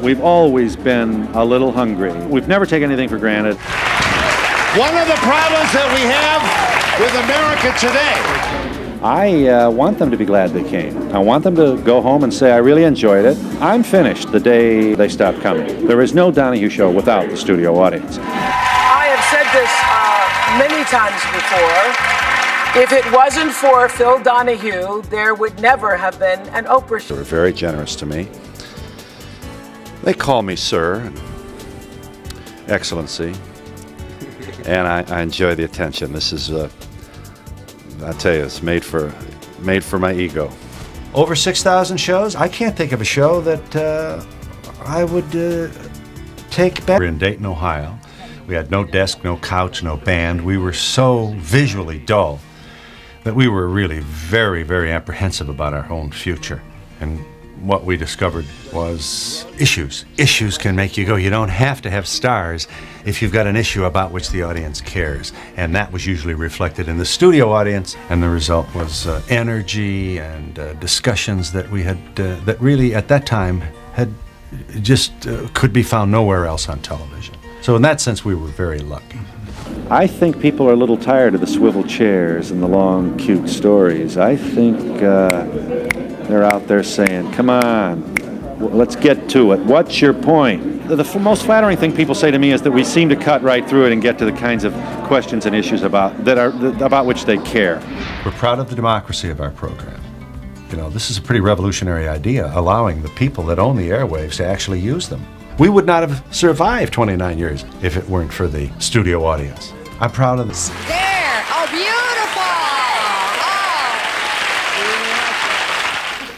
We've always been a little hungry. We've never taken anything for granted. One of the problems that we have with America today. I want them to be glad they came. I want them to go home and say, I really enjoyed it. I'm finished the day they stop coming. There is no Donahue Show without the studio audience. I have said this many times before. If it wasn't for Phil Donahue, there would never have been an Oprah show. They were very generous to me. They call me Sir, and Excellency, and I enjoy the attention. This is, I tell you, it's made for my ego. Over 6,000 shows. I can't think of a show that I would take back. We're in Dayton, Ohio. We had no desk, no couch, no band. We were so visually dull that we were really very, very apprehensive about our own future. And what we discovered was issues. Issues can make you go. You don't have to have stars if you've got an issue about which the audience cares. And that was usually reflected in the studio audience. And the result was energy and discussions that we had, that really at that time had just could be found nowhere else on television. So in that sense, we were very lucky. I think people are a little tired of the swivel chairs and the long, cute stories. I think they're out there saying, come on, let's get to it. What's your point? The most flattering thing people say to me is that we seem to cut right through it and get to the kinds of questions and issues about which they care. We're proud of the democracy of our program. You know, this is a pretty revolutionary idea, allowing the people that own the airwaves to actually use them. We would not have survived 29 years if it weren't for the studio audience. I'm proud of this. There! Oh, beautiful!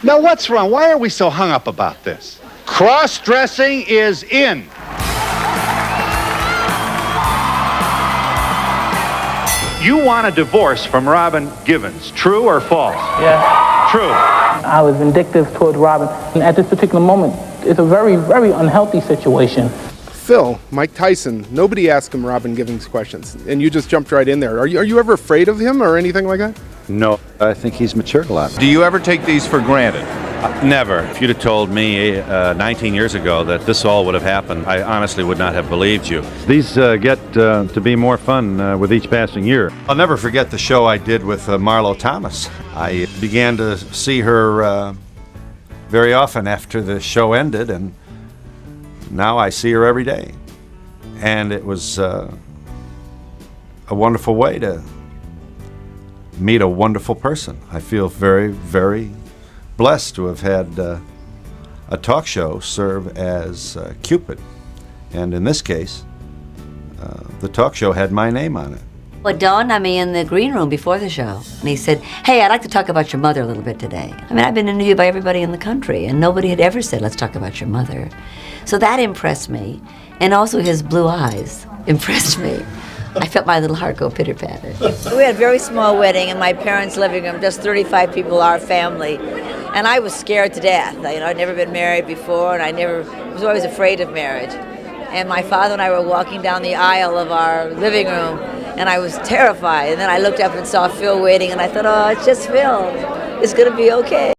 Oh. Now, what's wrong? Why are we so hung up about this? Cross-dressing is in. You want a divorce from Robin Givens, true or false? Yeah. True. I was vindictive toward Robin. And at this particular moment, it's a very, very unhealthy situation. Phil, Mike Tyson, nobody asked him Robin Givens questions, and you just jumped right in there. Are you ever afraid of him or anything like that? No, I think he's matured a lot. Do you ever take these for granted? Never. If you'd have told me 19 years ago that this all would have happened, I honestly would not have believed you. These get to be more fun with each passing year. I'll never forget the show I did with Marlo Thomas. I began to see her very often after the show ended, and now I see her every day. And it was a wonderful way to meet a wonderful person. I feel very, very blessed to have had a talk show serve as Cupid. And in this case, the talk show had my name on it. Well, it dawned on me in the green room before the show, and he said, hey, I'd like to talk about your mother a little bit today. I mean, I've been interviewed by everybody in the country, and nobody had ever said, let's talk about your mother. So that impressed me, and also his blue eyes impressed me. I felt my little heart go pitter-patter. We had a very small wedding in my parents' living room, just 35 people, our family. And I was scared to death. I'd never been married before, and I was always afraid of marriage. And my father and I were walking down the aisle of our living room, and I was terrified. And then I looked up and saw Phil waiting, and I thought, oh, it's just Phil. It's going to be okay.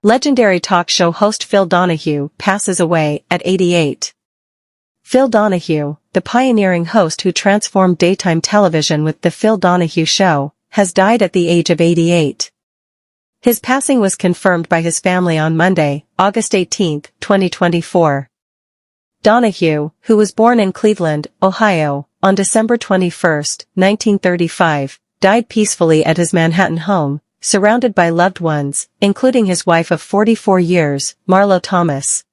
Legendary talk show host Phil Donahue passes away at 88. Phil Donahue, the pioneering host who transformed daytime television with The Phil Donahue Show, has died at the age of 88. His passing was confirmed by his family on Monday, August 18, 2024. Donahue, who was born in Cleveland, Ohio, on December 21, 1935, died peacefully at his Manhattan home, surrounded by loved ones, including his wife of 44 years, Marlo Thomas.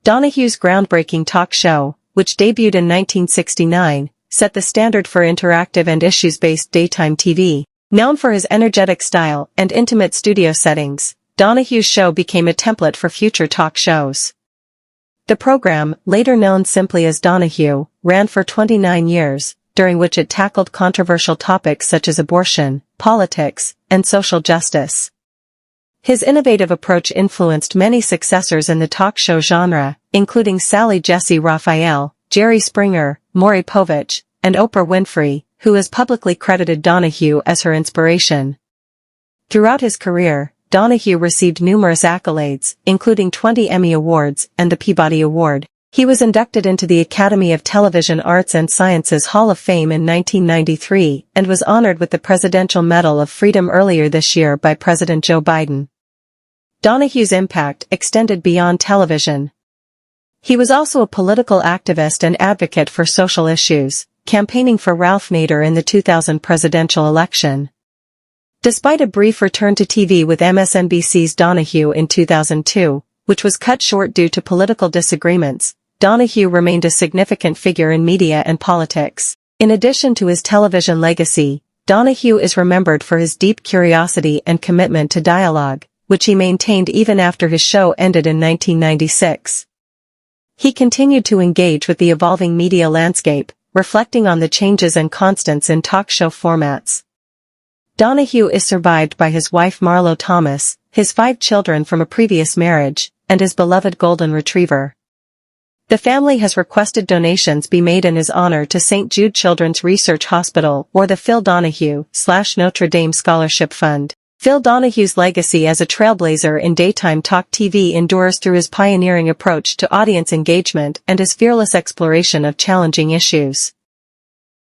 Donahue's groundbreaking talk show, which debuted in 1969, set the standard for interactive and issues-based daytime TV. Known for his energetic style and intimate studio settings, Donahue's show became a template for future talk shows. The program, later known simply as Donahue, ran for 29 years, during which it tackled controversial topics such as abortion, politics, and social justice. His innovative approach influenced many successors in the talk show genre, including Sally Jessy Raphael, Jerry Springer, Maury Povich, and Oprah Winfrey, who has publicly credited Donahue as her inspiration. Throughout his career, Donahue received numerous accolades, including 20 Emmy Awards and the Peabody Award. He was inducted into the Academy of Television Arts and Sciences Hall of Fame in 1993 and was honored with the Presidential Medal of Freedom earlier this year by President Joe Biden. Donahue's impact extended beyond television. He was also a political activist and advocate for social issues, campaigning for Ralph Nader in the 2000 presidential election. Despite a brief return to TV with MSNBC's Donahue in 2002, which was cut short due to political disagreements, Donahue remained a significant figure in media and politics. In addition to his television legacy, Donahue is remembered for his deep curiosity and commitment to dialogue, which he maintained even after his show ended in 1996. He continued to engage with the evolving media landscape, reflecting on the changes and constants in talk show formats. Donahue is survived by his wife Marlo Thomas, his 5 children from a previous marriage, and his beloved golden retriever. The family has requested donations be made in his honor to St. Jude Children's Research Hospital or the Phil Donahue / Notre Dame Scholarship Fund. Phil Donahue's legacy as a trailblazer in daytime talk TV endures through his pioneering approach to audience engagement and his fearless exploration of challenging issues.